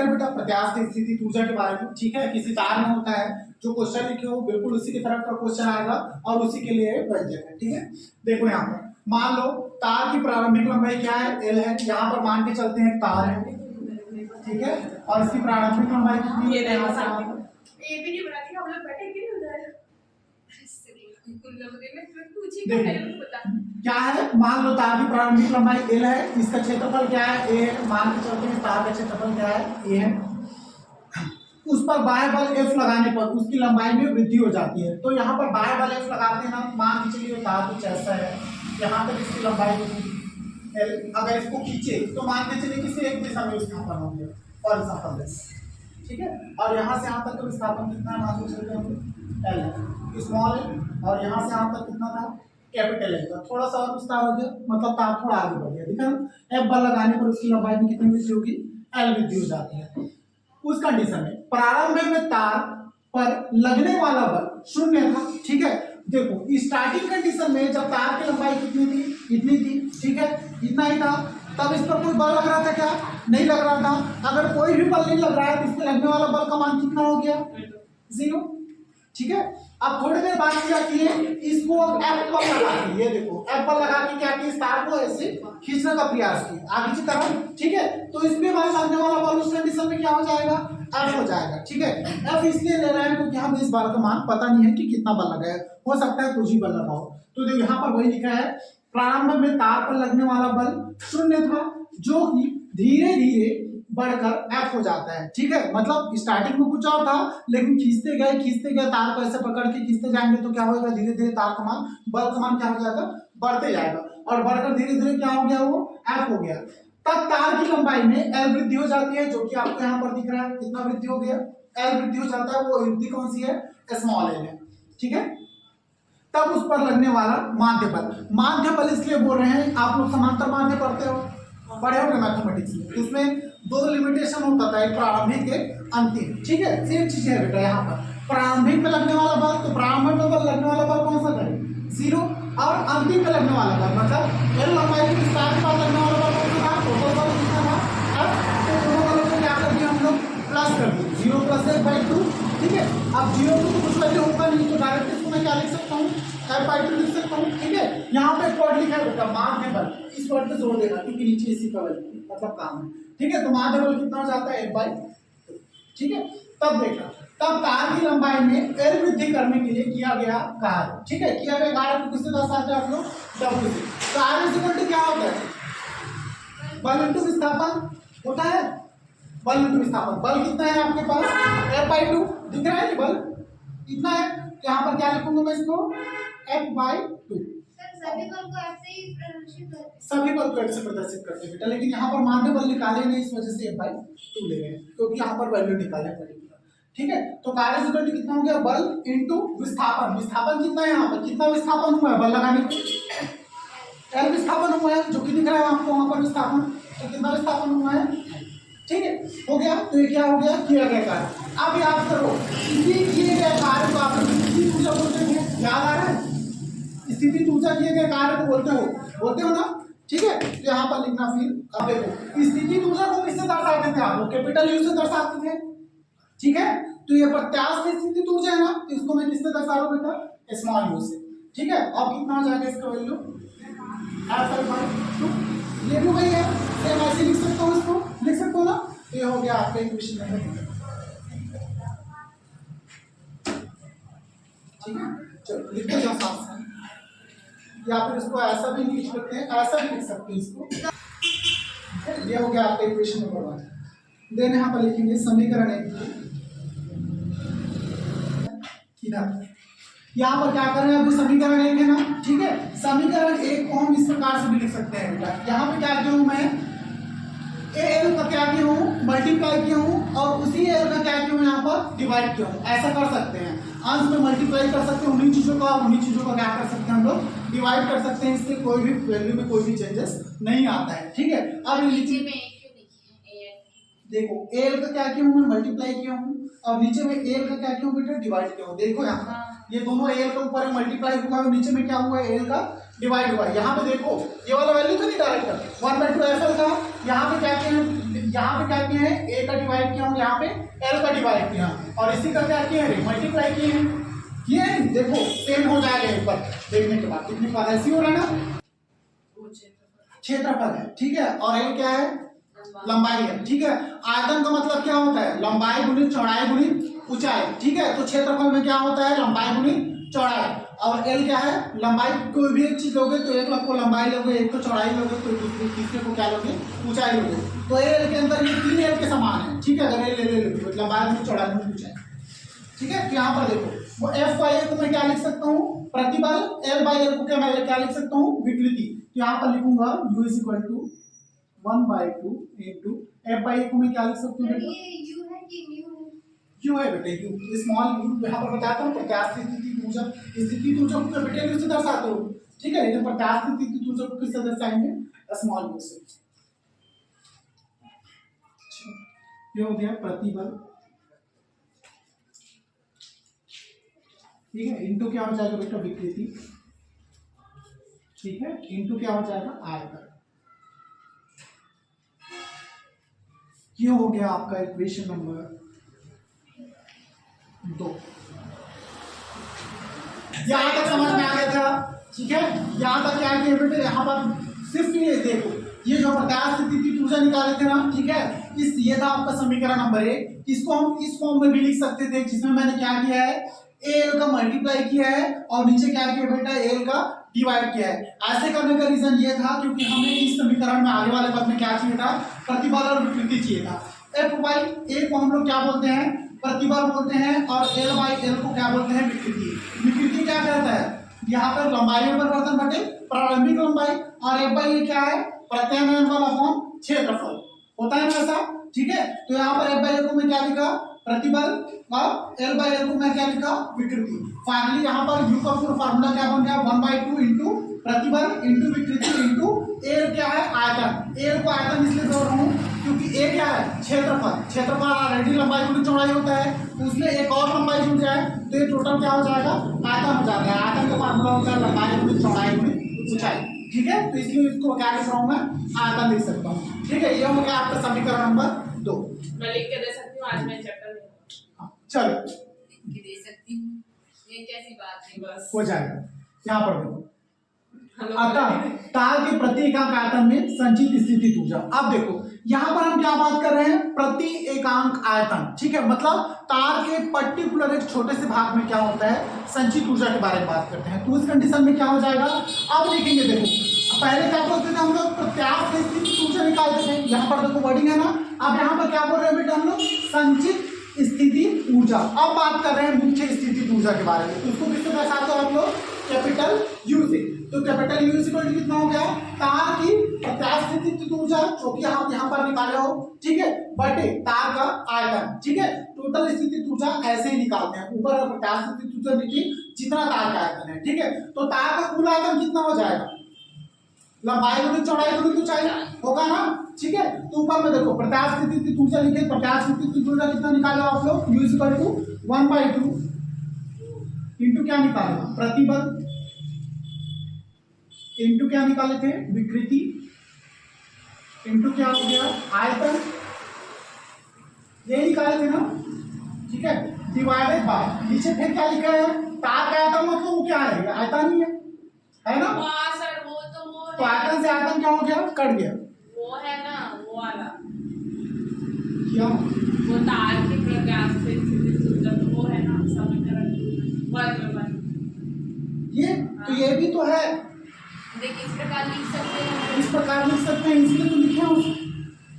रहे बेटा प्रत्यास्थ स्थिति ऊर्जा के बारे में, ठीक है। किसी तार में होता है, जो क्वेश्चन लिखे हो बिल्कुल उसी की तरह का क्वेश्चन आएगा और उसी के लिए व्यंजक है, ठीक है। देखो यहाँ पर मान लो तार की प्रारंभिक लंबाई क्या है, एल है। यहाँ पर मान के चलते हैं तार है, ठीक है, और इसकी प्रारंभिक लंबाई कितनी है, यहाँ से ये भी नहीं बनाती हम लोग बैठे कि उधर क्या है, मान लो तार की प्रारंभिक लंबाई एल है, इसका क्षेत्रफल क्या है, ए है। मान के चलते हैं तार का क्षेत्रफल क्या है, ए है। उस पर बाह्य बल एफ लगाने पर उसकी लंबाई में वृद्धि हो जाती है। तो यहाँ पर बाह्य बल एफ लगाते हैं ना, मान के चलिए तार कुछ ऐसा है, यहाँ तक इसकी लंबाई एल, अगर इसको खींचे तो मान के चलिए किसी एक दिशा में विस्थापन होंगे, फॉर एग्जांपल दिस, ठीक है। और यहाँ से यहाँ तक का विस्थापन कितना है, मान के चलते हैं एल है, स्मॉल है, और यहाँ से यहाँ तक कितना था, कैपिटल है। थोड़ा सा और विस्तार हो गया, मतलब तार थोड़ा आगे बढ़ गया, ठीक है। एफ बल लगाने पर उसकी लंबाई में कितनी वृद्धि होगी, एल वृद्धि हो जाती है। उस कंडीशन में प्रारंभ में तार पर लगने वाला बल शून्य था, ठीक है। देखो स्टार्टिंग कंडीशन में जब तार की लंबाई कितनी थी, इतनी थी, ठीक है, इतना ही था, तब इस पर कोई बल लग रहा था क्या, नहीं लग रहा था। अगर कोई भी बल नहीं लग रहा है तो इस पर लगने वाला बल का मान कितना हो गया, 0, ठीक है। अब थोड़ी देर बाद क्या किए, इसको एफ बल लगा के, ये देखो एफ बल लगा के क्या किए, इस तार को ऐसे खींचने का प्रयास किया आगे की तरफ, ठीक है। तो इसमें हमारे लगने वाला बल उस कंडीशन में क्या हो जाएगा, एफ हो जाएगा, ठीक है। एफ इसलिए ले रहे हैं क्योंकि हमें इस बार का मान पता नहीं है कि कितना बल लगा है, हो सकता है कुछ ही बल लगा हो। तो देखो यहाँ पर वही लिखा है, प्रारंभ में तार पर लगने वाला बल शून्य था, जो कि धीरे धीरे बढ़कर एफ हो जाता है, ठीक है। मतलब स्टार्टिंग में कुछ और था, लेकिन खींचते गए तार को ऐसे पकड़ के खींचते जाएंगे तो क्या होगा, धीरे धीरे तार का मान, बल का मान क्या हो जाएगा, बढ़ते जाएगा, और बढ़कर धीरे धीरे क्या हो गया, वो एफ हो गया। तब तार की लंबाई में एल वृद्धि हो जाती है, जो कि आपको यहाँ पर दिख रहा है, कितना वृद्धि हो गया, एल वृद्धि हो जाता है। वो वृद्धि कौन सी है, स्मॉल एल है, ठीक है। तब उस पर लगने वाला माध्य बल इसलिए बोल रहे हैं, आप लोग समांतर माध्य पढ़ते हो, पढ़े होंगे मैथमेटिक्स में, उसमें 2 लिमिटेशन होता था, एक प्रारंभिक एक अंतिम, ठीक है। सेम चीज है बेटा, यहाँ पर प्रारंभिक में लगने वाला बल, तो प्रारंभिक में बल लगने वाला बल कौन सा करें, 0, और अंतिम में लगने वाला बल मतलब एल लंबाई के विस्तार के बाद लगने वाला बल कौन सा था, टोटल बल कितना था, एफ। तो दोनों बलों को क्या कर दिया हम लोग, प्लस कर दिए, 0 + 1/2, ठीक है। अब 0 को कुछ वैल्यू होगा नहीं, तो डायरेक्ट इसको मैं क्या लिख सकता हूँ, f/2 लिख सकता हूँ, ठीक है। यहाँ पे एक वर्ड लिखा है बेटा, माध्य बल, इस वर्ड पे जोड़ देना क्योंकि नीचे इसी का वैल्यू मतलब काम है, ठीक है। तो माध्य बल कितना हो जाता है, 1/2, ठीक है। तब देखा, तब तार की लंबाई में एल वृद्धि करने के लिए किया गया कार्य, ठीक है। किया गया कार्य को किससे दर्शाते हैं आप लोग, W से। कार्य से क्या होता है, बल इंटू विस्थापन होता है, बल इंटू विस्थापन। बल कितना है आपके पास, f/2 दिख रहा है, बल इतना है। तो यहाँ पर क्या लिखूंगा मैं इसको, f/2। सभी बल को ऐसे ही प्रदर्शित करते हैं, सभी बल को ऐसे प्रदर्शित करते हैं बेटा, लेकिन यहाँ पर माध्य बल निकाले नहीं, इस वजह से f/2 ले रहे हैं, क्योंकि यहाँ पर वैल्यू निकाले पर्टिकुलर, ठीक है। तो कार्य से कितना हो गया, बल इंटू विस्थापन। विस्थापन कितना है, यहाँ पर कितना विस्थापन हुआ है बल लगाने के, एल विस्थापन हुआ है, जो कि दिख रहा है आपको वहां पर विस्थापन, तो कितना विस्थापन हुआ है, ठीक है, हो गया। तो ये क्या हो गया, किया गया कार्य। अब याद करो, इसी किए गए कार्य को आप स्थिति ऊर्जा बोलते हैं, याद आ रहा है, स्थिति ऊर्जा किए गए कार्य को बोलते हो ना, ठीक है। तो यहाँ पर लिखना फिर, अब देखो स्थिति ऊर्जा को किससे दर्शाते थे आप लोग, कैपिटल यू से दर्शाते थे, ठीक है। तो ये प्रत्यास्थ स्थिति ऊर्जा है ना, तो इसको मैं किससे दर्शा रहा हूँ बेटा, स्मॉल यू से, ठीक है। अब कितना हो जाएगा इसका वैल्यू, f/2, ये भी वही है, सेम ऐसे लिख सकता हूँ, इसको लिख सकते हो ना। तो ये हो गया आपका इक्वेशन नंबर, ठीक है। चलो लिखते जाओ साथ साथ, या फिर इसको ऐसा भी लिख सकते हैं, ऐसा भी लिख सकते हैं इसको, ये हो गया आपका इक्वेशन नंबर 1। देन यहाँ पर लिखेंगे समीकरण 1, यहाँ पर क्या कर रहे हैं, अभी समीकरण 1 है ना, ठीक है। समीकरण 1 को हम इस प्रकार से भी लिख सकते हैं बेटा, यहाँ पे क्या किया हूँ मैं, एल का क्या किया हूँ, मल्टीप्लाई किया हूँ, और उसी एल का क्या किया हूँ, यहाँ पर डिवाइड किया हूँ। ऐसा कर सकते हैं, अंश में मल्टीप्लाई कर सकते हैं उन्हीं चीजों का, उन्हीं चीजों का क्या कर सकते हैं हम लोग, डिवाइड कर सकते हैं। इससे कोई भी वैल्यू में कोई भी चेंजेस नहीं आता है, ठीक है। अब देखो एल का क्या किया हूँ मैं, मल्टीप्लाई किया हूँ, और नीचे में एल का क्या किया हूँ बेटा, डिवाइड किया हूँ। देखो यहाँ ये दोनों एल के ऊपर मल्टीप्लाई हुआ है, नीचे में क्या हुआ है, एल का डिवाइड हुआ है। यहाँ पे देखो ये वाला वैल्यू तो नहीं डायरेक्ट 1/2 एफ एल का, यहाँ पे क्या किया है, यहाँ पे क्या किया है, ए का डिवाइड किया हूँ, यहाँ पे एल का डिवाइड किया, और इसी का क्या किया है, मल्टीप्लाई किए हैं। ये देखो सेम हो जाएगा ऊपर देखने के बाद, कितनी बार ऐसी हो रहा है ना, क्षेत्रफल है, ठीक है, और एल क्या है, लंबाई है, ठीक है। आयतन का मतलब क्या होता है, लंबाई गुनी चौड़ाई गुनी ऊंचाई, ठीक है। तो क्षेत्रफल में क्या होता है, लंबाई गुनी चौड़ाई, और एल क्या है, लंबाई। कोई भी एक चीज लोगे तो एक को लंबाई लोगे, एक को चौड़ाई लोगे, तो दूसरे तीसरे को क्या लोगे, ऊंचाई लोगे। तो एल के अंदर ये तीन एल के समान है, ठीक है। अगर एल ले लोगे तो लंबाई गुनी चौड़ाई गुनी ऊंचाई, ठीक है। तो यहाँ पर देखो वो एफ बाई ए को मैं क्या लिख सकता हूँ, प्रतिबल, एल बाई एल को क्या मैं क्या लिख सकता हूँ, विकृति। तो यहाँ पर लिखूंगा u is equal to 1/2 into F by A को मैं क्या लिख सकता हूँ बेटा, ये यू है कि न्यू है? क्यों है बेटा यू, स्मॉल यू यहाँ पर बताता हूँ प्रत्यास्थ स्थिति ऊर्जा, स्थिति ऊर्जा को कैपिटल यू से दर्शाते हो, ठीक है। लेकिन प्रत्यास्थ स्थिति ऊर्जा को किससे दर्शाएंगे, स्मॉल यू से। ये हो गया प्रतिबल, ठीक है, इनटू क्या हो जाएगा बेटा, विकृति, ठीक है, इनटू क्या हो जाएगा, आयतन। ये हो गया आपका इक्वेशन नंबर 2। यहां तक समझ में आ गया था, ठीक है। यहां तक क्या किया बेटे, यहाँ पर सिर्फ ये देखो, ये जो प्रत्यास्थ स्थिति ऊर्जा निकाले थे ना, ठीक है, इस ये था आपका समीकरण नंबर 1। इसको हम इस फॉर्म में भी लिख सकते थे, जिसमें मैंने क्या किया है, एल का मल्टीप्लाई किया है और नीचे क्या किया बेटा, एल का डिवाइड किया है। ऐसे करने का रीजन ये था क्योंकि हमें इस समीकरण में आगे वाले पद में क्या चाहिए था, प्रतिबल और विकृति चाहिए था। एफ बाई ए को हम लोग क्या बोलते हैं, प्रतिबल बोलते हैं, और एल बाई एल को क्या बोलते हैं, विकृति। विकृति क्या कहता है, यहाँ पर लंबाई में परिवर्तन बटे प्रारंभिक लंबाई, और एफ बाई ए क्या है, प्रत्यानयन बल अपॉन क्षेत्रफल, होता है ना ऐसा, ठीक है। तो यहाँ पर एफ बाई ए को मैं क्या लिखा, प्रतिबल, और एल बाई एल को मैं क्या लिखा, विकृति। फाइनली यहाँ पर यू का पूरा फार्मूला क्या बन गया, 1/2 इंटू प्रतिबल इंटू विकृति इंटू एल क्या है, आयतन। एल को आयतन इसलिए जोड़ रहा हूँ क्योंकि ए क्या है, क्षेत्रफल। क्षेत्रफल ऑलरेडी लंबाई गुनी चौड़ाई होता है, तो उसमें एक और लंबाई जुड़ जाए तो ये टोटल क्या हो जाएगा, आयतन हो जाएगा। आयतन का फार्मूला होता है लंबाई गुनी चौड़ाई गुनी ऊंचाई, ठीक है। तो इसलिए इसको क्या लिख रहा हूँ मैं, आयतन लिख सकता हूँ, ठीक है। ये हो गया आपका समीकरण नंबर 2। मैं लिख के दे सकती हूँ, आज मैं चैप्टर चलो दे सकती हूँ, ये कैसी बात है, बस हो जाएगा। यहाँ पर देखो, हेलो अतः तार के प्रति एकांक आयतन में संचित स्थिति ऊर्जा। अब देखो यहाँ पर हम क्या बात कर रहे हैं, प्रति एकांक आयतन, ठीक है। मतलब तार के पर्टिकुलर एक छोटे से भाग में क्या होता है, संचित ऊर्जा के बारे में बात करते हैं। तो उस कंडीशन में क्या हो जाएगा, अब देखेंगे। देखो पहले क्या बोलते थे हम लोग, प्रत्यास्थ स्थिति ऊर्जा निकालते थे, यहाँ पर देखो वर्डिंग है ना। अब यहाँ पर क्या बोल रहे हैं बेटा हम लोग, संचित स्थिति ऊर्जा। अब बात कर रहे हैं मुख्य स्थिति ऊर्जा के बारे में। उसको किससे दर्शाते हो हम लोग, कैपिटल यू से। तो कैपिटल यू इक्वल टू कितना हो गया, तार की प्रत्यास्थ स्थिति ऊर्जा जो कि आप यहाँ पर निकाले हो, ठीक है, बटे तार का आयतन, ठीक है। टोटल स्थिति ऊर्जा ऐसे ही निकालते हैं, ऊपर और प्रत्यास्थ स्थिति ऊर्जा नीचे जितना तार का आयतन है, ठीक है। तो तार का कुल आयतन कितना हो जाएगा, लंबाई गुनी चौड़ाई गुनी ऊंचाई होगा ना, ठीक है। तो ऊपर में देखो प्रत्यास्थ स्थिति ऊर्जा लिखे, प्रत्यास्थ स्थिति ऊर्जा कितना निकाला आप लोग, u इक्वल टू 1/2 इंटू क्या निकाला, प्रतिबल, इंटू क्या निकाले थे, विकृति, इंटू क्या हो गया, आयतन, ये निकाले थे ना, ठीक है। डिवाइडेड बाय, नीचे फिर क्या लिखा है, तार का आयतन मतलब वो क्या है, आयतन ही है ना। हाँ सर, वो तो आयतन से आयतन क्या हो गया, कट गया, वो है ना, वो वाला क्या, वो तार की प्रत्यास्थ स्थिति ऊर्जा, तो वो है ना समीकरण 1/1। ये तो ये भी तो है, देखिए इस प्रकार लिख सकते हैं, इस प्रकार लिख सकते हैं, इसलिए तो लिखे हैं,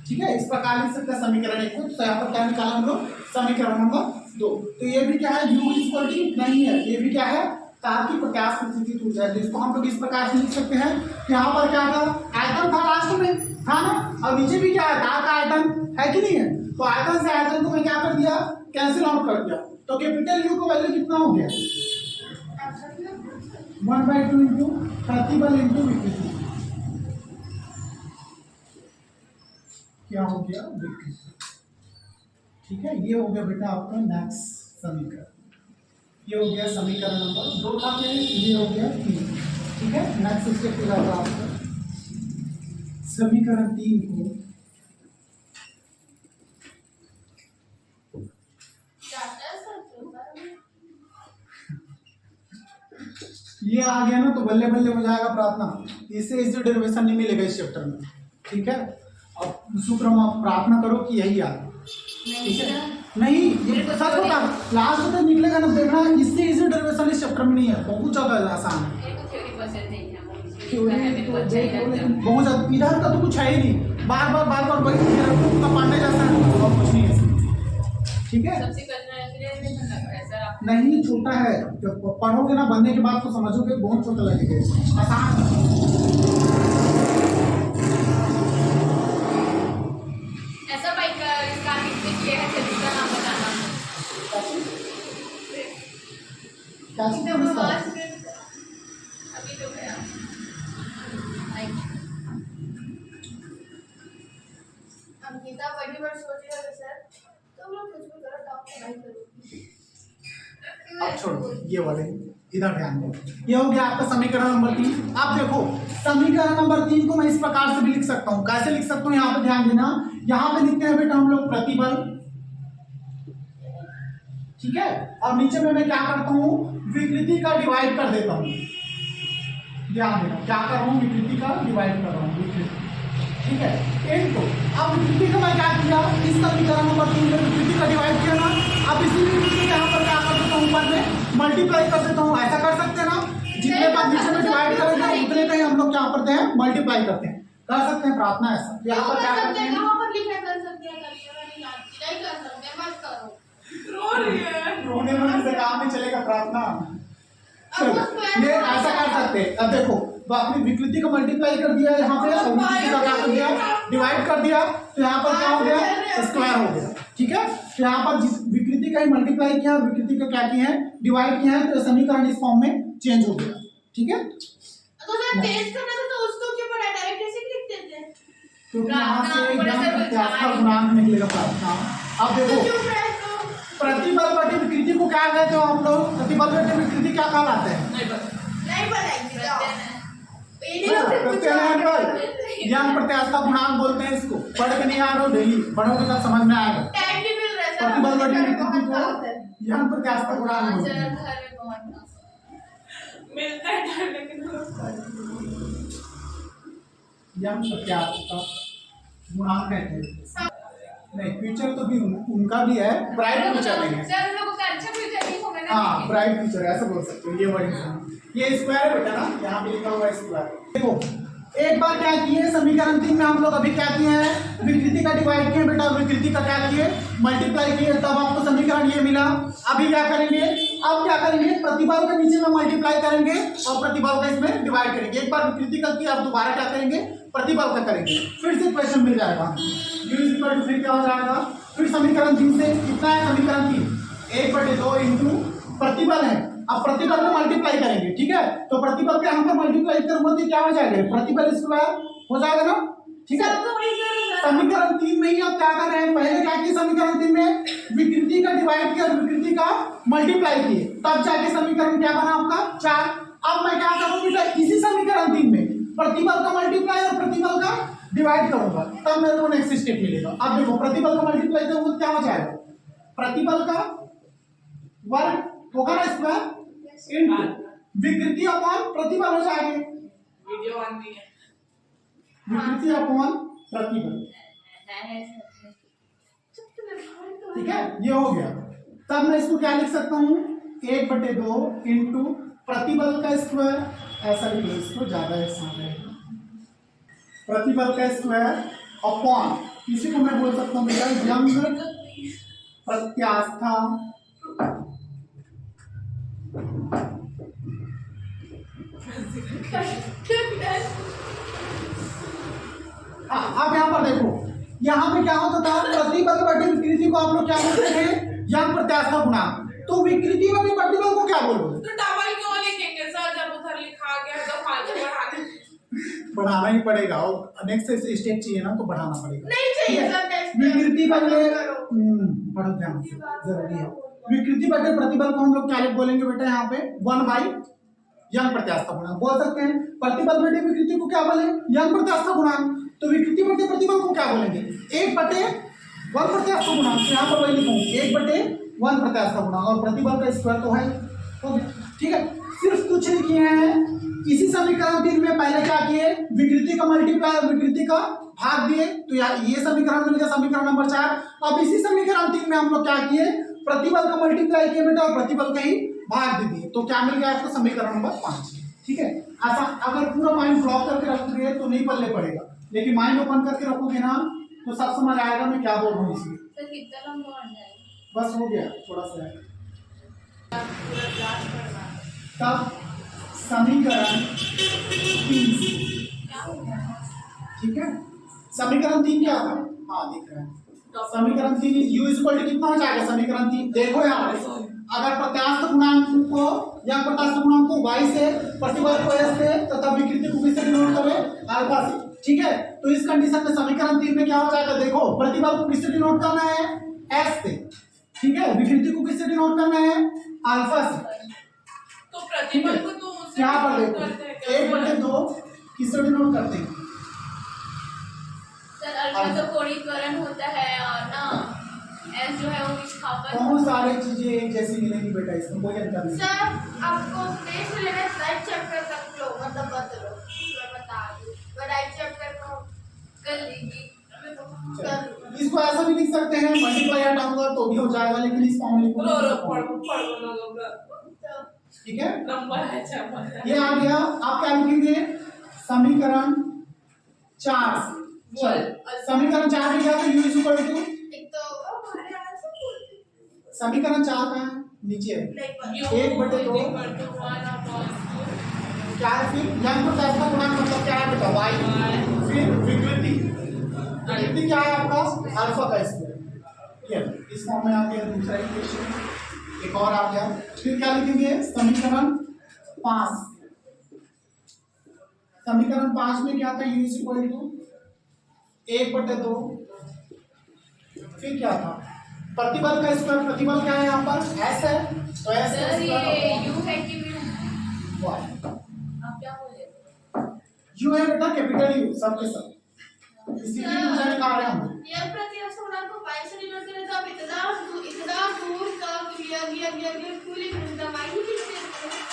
ठीक है। इस प्रकार लिख सकते हैं समीकरण 1 को। तो यहाँ पर क्या निकाला हम लोग, समीकरण नंबर 2। तो ये भी क्या है, u इक्वल टू नहीं है, ये भी क्या है, तार की प्रत्यास्थ स्थिति ऊर्जा है। इसको हम लोग इस प्रकार से लिख सकते हैं। यहाँ पर क्या था, आयतन था लास्ट में, था ना, और नीचे भी क्या है, तार का आयतन है कि नहीं है। तो आयतन से आयतन को मैं क्या कर दिया, कैंसिल आउट कर दिया। तो कैपिटल यू का वैल्यू कितना हो गया, 1/2 इंटू प्रतिबल इंटू विकृति, क्या हो गया, विकृति, ठीक है। ये हो गया बेटा आपका नेक्स्ट समीकरण। ये हो गया समीकरण नंबर 2 था, ये हो गया 3, ठीक है। नेक्स्ट स्टेप पे जाता है आपका समीकरण 3 को ये आ गया ना तो बल्ले बल्ले हो जाएगा प्रार्थना। इससे इजी डेरिवेशन नहीं मिलेगा इस चैप्टर में, ठीक है। अब सूत्र में प्रार्थना करो कि यही आ, ठीक है। नहीं ये सच बता, लास्ट तक निकलेगा ना, देखना इससे इजी डेरिवेशन इस चैप्टर में नहीं है, बहुत ज्यादा आसान है। मेरे को थ्योरी पसंद नहीं है, वो इसलिए थ्योरी है, मेरे को तो अच्छा ही देखो, लगता लेकिन है। बहुत ज्यादा इधर का तो कुछ है ही नहीं, बार बार वही का पांडे जैसा है, और कुछ नहीं है इसमें, ठीक है। सबसे करना है इसलिए नहीं करना पड़ा सर आप। नहीं छोटा है, जब पढ़ोगे ना बनने के बाद तो समझोगे, बहुत छोटा लगेगा, आसान है। ऐसा भाई का इसका लिखते किया है, फिर इसका नाम बताना। कैसे तो समझता है? बस फिर अभी तो गया। अंकिता बड़ी बार सोच रहा था सर, तुम लोग कुछ भी करो, टॉप पढ़ाई करो। अब छोड़ो ये वाले, इधर ध्यान दो। ये हो गया आपका समीकरण नंबर 3। अब देखो समीकरण नंबर 3 को मैं इस प्रकार से भी लिख सकता हूँ। कैसे लिख सकता हूँ यहाँ पे ध्यान देना। यहाँ पे लिखते हैं बेटा हम लोग प्रतिबल, ठीक है, और नीचे में मैं क्या करता हूँ, विकृति का डिवाइड कर देता हूँ। ध्यान देना क्या कर रहा हूँ, विकृति का डिवाइड कर रहा हूँ, विकृति, ठीक है। इनको अब विकृति का मैं क्या किया, इस समीकरण नंबर 3 में विकृति का डिवाइड किया ना, अब इसी विकृति को यहाँ पर क्या कर देता हूँ, ऊपर में मल्टीप्लाई कर देता हूँ। ऐसा कर सकते हैं ना, जितने बार नीचे में डिवाइड करेंगे उतने का ही हम लोग क्या करते हैं, मल्टीप्लाई करते हैं। कर सकते हैं प्रार्थना ऐसा, यहाँ पर क्या करते हैं, कहाँ पर लिखा कर सकते हैं, नहीं कर सकते, मत करो। रो रही है। रोने में से काम नहीं चलेगा प्रार्थना। चलो ये ऐसा कर सकते हैं। अब देखो तो आपने विकृति को मल्टीप्लाई कर दिया यहाँ पे, और विकृति का क्या कर दिया, डिवाइड कर दिया, तो यहाँ पर क्या हो गया, स्क्वायर हो गया, ठीक है। तो यहाँ पर जिस विकृति का ही मल्टीप्लाई किया, विकृति का क्या किया है, डिवाइड किया है, तो समीकरण इस फॉर्म में चेंज हो गया, ठीक है। तो सर चेंज करना था तो उसको क्यों पढ़ा, डायरेक्ट ऐसे लिख देते हैं। क्योंकि यहाँ से प्रार्थना थोड़ा सा प्रत्यास्थ का गुणांक निकलेगा प्रार्थना। अब तो देखो क्यों पढ़ा तो प्रतिबल बटे विकृति को क्या कहते हो हम लोग, प्रतिबल बटे विकृति क्या कहलाते हैं, नहीं पता। नहीं पढ़ाएंगे जाओ। ये हाँ, लोग कुछ प्रत्याहार बल, यहाँ प्रत्यास्थ का गुणांक बोलते हैं इसको। पढ़ के नहीं आ रहे हो डेली, पढ़ोगे तब समझ में आएगा। टाइम नहीं मिल रहा है सर, प्रतिबल बटे हमें विकृति बहुत बात है। को यहाँ प्रत्यास्थ का गुणांक बोलते घर हैं। में बहुत मिलता है टाइम, लेकिन यहाँ प्रत्यास्थ का गुणांक कहते हैं। नहीं फ्यूचर तो भी उनका भी है, ब्राइट फ्यूचर नहीं है। सर लोगों का अच्छा फ्यूचर नहीं होगा ना। हाँ ब्राइट फ्यूचर ऐसा बोल सकते हो, ये वर्ड ये स्क्वायर है बेटा ना, यहाँ पे लिखा हुआ है स्क्वायर। देखो एक बार क्या किए, समीकरण 3 में हम लोग अभी क्या किए हैं, विकृति का डिवाइड किए बेटा, विकृति का क्या किए, मल्टीप्लाई किए, तब आपको समीकरण ये मिला। अभी क्या करेंगे, अब क्या करेंगे, प्रतिबल के नीचे में मल्टीप्लाई करेंगे और प्रतिबल का इसमें डिवाइड करेंगे। एक बार विकृति का किया, अब दोबारा क्या करेंगे, प्रतिबल का करेंगे, फिर से क्वेश्चन मिल जाएगा। फिर क्या हो जाएगा, फिर समीकरण 3 से कितना है, समीकरण 3 1/2 इंटू प्रतिबल है। अब प्रतिबल को मल्टीप्लाई करेंगे, ठीक है, तो प्रतिबल के हम पर मल्टीप्लाई करेंगे क्या हो जाएगा, प्रतिबल स्क्वायर हो जाएगा ना, ठीक है। समीकरण 3 में ही अब क्या कर रहे हैं, पहले क्या किए समीकरण 3 में विकृति का डिवाइड किया, विकृति का मल्टीप्लाई किए, तब जाके समीकरण क्या बना आपका 4। अब मैं क्या करूँ बेटा, इसी समीकरण 3 में प्रतिबल का मल्टीप्लाई और प्रतिबल का डिवाइड करूंगा, तब मेरे को नेक्स्ट स्टेप मिलेगा। अब देखो प्रतिबल का मल्टीप्लाई करूंगा क्या हो जाएगा, प्रतिबल का वर्ग होगा ना स्क्वायर इनटू विकृति अपॉन प्रतिबल हो जाएगा, वीडियो ऑन नहीं है। विकृति अपॉन प्रतिबल, ठीक है, ये हो गया। तब मैं इसको क्या लिख सकता हूँ, 1/2 इंटू प्रतिबल का स्क्वायर, ऐसा लिख लो इसको, ज्यादा आसान है, प्रतिबल का स्क्वायर अपॉन, इसी को मैं बोल सकता हूँ बेटा यंग प्रत्यास्था अब यहाँ पर देखो, यहाँ पे क्या होता था, प्रतिबल बटे विकृति को आप लोग क्या बोलते थे, यंग प्रत्यास्था गुणांक। तो विकृति बटे प्रतिबल को क्या बोलोगे, तो डबल क्यों लिखेंगे सर, जब उधर लिखा गया तो फालतू बढ़ाने। बढ़ाना ही पड़ेगा, और नेक्स्ट स्टेप चाहिए ना तो बढ़ाना पड़ेगा, नहीं चाहिए सर, next विकृति बटे करो। पढ़ो ध्यान से, जरूरी है। विकृति बटे प्रतिबल को हम लोग क्या बोलेंगे बेटा, यहाँ पे 1/, यंग प्रत्यास्था गुणांक बोल सकते हैं। प्रतिबल बटे विकृति को क्या बोले, यंग प्रत्यास्था गुणांक। तो विकृति बटे प्रतिबल को क्या बोलेंगे, 1/1 प्रत्यास्था गुणांक। तो यहाँ पर वही लिखूंगा 1/1 प्रत्यास्था गुणांक, और प्रतिबल का स्क्वायर तो है, ठीक है। सिर्फ कुछ नहीं किए हैं। इसी समीकरण 3 में पहले क्या किए, विकृति का मल्टीप्लाई, विकृति का भाग दिए, तो यार ये समीकरण मिल गया समीकरण नंबर 4। अब इसी समीकरण 3 में हम लोग क्या किए, प्रतिबल का मल्टीप्लाई किए बेटा और प्रतिबल का ही भाग दे दिए, तो क्या मिल गया आपको समीकरण नंबर 5। ठीक है, ऐसा अगर पूरा माइंड ब्लॉक करके रखोगे तो नहीं पल्ले पड़ेगा, लेकिन माइंड ओपन करके रखोगे ना तो सब समझ आएगा मैं क्या बोल रहा हूँ इसमें। सर कितना लंबा हो जाएगा? बस हो गया, थोड़ा सा है। पूरा क्लास पढ़ना है। तब समीकरण 3 क्या हो गया? ठीक है, समीकरण 3 क्या था, हाँ दिख रहा है समीकरण 3 u इक्वल टू कितना हो जाएगा समीकरण 3, देखो यहाँ पे अगर प्रत्यास्थ गुणांक को या प्रत्यास्थ गुणांक को y से, प्रतिबल को s से तथा विकृति को किससे डिनोट करें, अल्फा से। ठीक है, तो इस कंडीशन में समीकरण 3 में क्या हो जाएगा, देखो प्रतिबल को किससे डिनोट करना है, s से। ठीक है, विकृति को किससे डिनोट करना है, अल्फा से। तो प्रतिबल को तो उससे यहाँ पर डिनोट देखो करते हैं, 1/2 किससे डिनोट करते हैं, सर अल्फा तो कोणीय त्वरण होता है और ना एस जो है वो विस्थापन। बहुत सारी चीजें एक जैसी मिलेंगी बेटा, इसमें कोई अंतर नहीं। सर आपको टेस्ट लेना है, राइट चैप्टर तक लो, मतलब बता लो, मैं बता दूं, मैं राइट चैप्टर को कर लीजिए। चलो, इसको ऐसा भी लिख सकते हैं, मल्टीप्लाई हटाऊंगा तो भी हो जाएगा, लेकिन इस फॉर्मूले को लो लो पढ़ो। ठीक है, नंबर है चार। ये आ गया। आप क्या लिखेंगे, समीकरण 4 से। चलो, समीकरण 4 में क्या था, u इक्वल टू, एक तो हमारे यहाँ से बोलते समीकरण 4 का है नीचे है नहीं 1/2 क्या है, फिर यंग प्रत्यास्थ का गुणांक मतलब क्या है बेटा, y, फिर विकृति, विकृति क्या है आपका, अल्फा का स्क्वायर। ये इस फॉर्म में आ गया दूसरा इक्वेशन, एक और आ गया। फिर क्या लिखेंगे, समीकरण 5, समीकरण 5 में क्या था, u इक्वल टू 1/2, फिर क्या था, प्रतिबल का स्क्वायर, प्रतिबल क्या है यहाँ पर, s है, तो s का सर ये स्क्वायर यू है कि म्यू? y, आप क्या बोले? u है बेटा कैपिटल U सबके सब, इसीलिए मुझे निकाल रहे हैं हम। ये प्रत्यास्थ गुणांक को y से डिनोट करें तो आप इतना दूर तक ये फुल इतना y ही लिख देते हैं।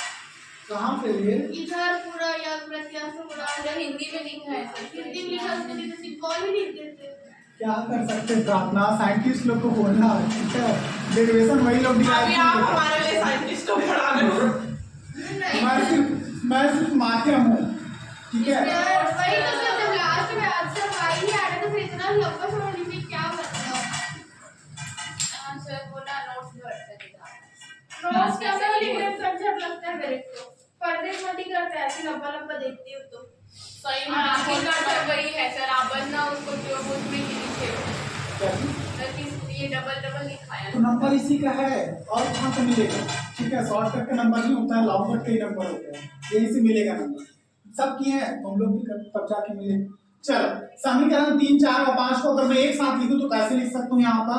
कहाँ पे ये, इधर पूरा या प्रत्यास्थ गुणांक सर हिंदी में लिखा है सर। हिंदी में लिखा उसने तो सिंपल ही लिख देते हैं। क्या कर सकते हैं, प्रार्थना साइंटिस्ट लोग को बोलना, ठीक है, डेरिवेशन वही लोग अभी डिराइव आप करते हैं। हमारे लिए साइंटिस्ट को पढ़ा रहे हो। मैं सिर्फ माध्यम हूँ, ठीक है। यार वही तो सर जब लास्ट में आंसर y ही आ रहा था, फिर इतना लंबा समय लिखने क्या मतलब। सर बोला नोट्स भरते हैं। नोट्स कैसे लिखने में कंसेप्ट लगता है मेरे को, पढ़ने में नहीं करते, ऐसे लंबा लंबा देखती हूँ तो सही में आपकी कंसेप्ट वही है सर, आप बस ना उसको जो बुक में ही लिखे ये डबल लिखाया तो नंबर इसी का है और कहाँ से मिलेगा, ठीक है, शॉर्टकट का नंबर नहीं होता है, लॉन्ग कट के ही नंबर होते हैं, यही से मिलेगा नंबर, सब किए हैं तो हम लोग भी तब जाके मिले। चलो, समीकरण 3, 4 और 5 को अगर मैं एक साथ लिखूं तो कैसे लिख सकता हूँ, यहाँ पर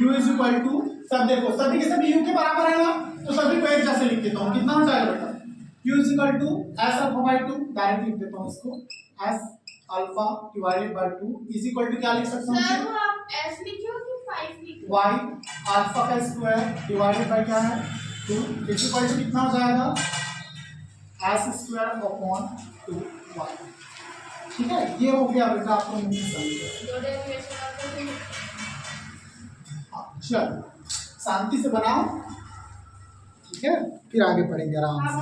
u इज इक्वल टू, सब देखो सभी के सभी u के बराबर है ना, तो सभी को एक जैसे लिख देता हूँ, कितना हो जाएगा बेटा, u is equal to s alpha by 2, direct लिख देता हूँ इसको, s alpha divided by 2 is equal to क्या लिख सकता हूँ, सर वो आप s लिखे हो कि 5 लिखे हो? y अल्फा का स्क्वायर डिवाइडेड बाय क्या है 2 इज इक्वल टू कितना हो जाएगा, s स्क्वायर अपॉन 2y। ठीक है, ये हो गया बेटा आपको मुझे समझ। दो डेरिवेशन आपको चलो शांति से बनाओ, ठीक है, फिर आगे पढ़ेंगे आराम से।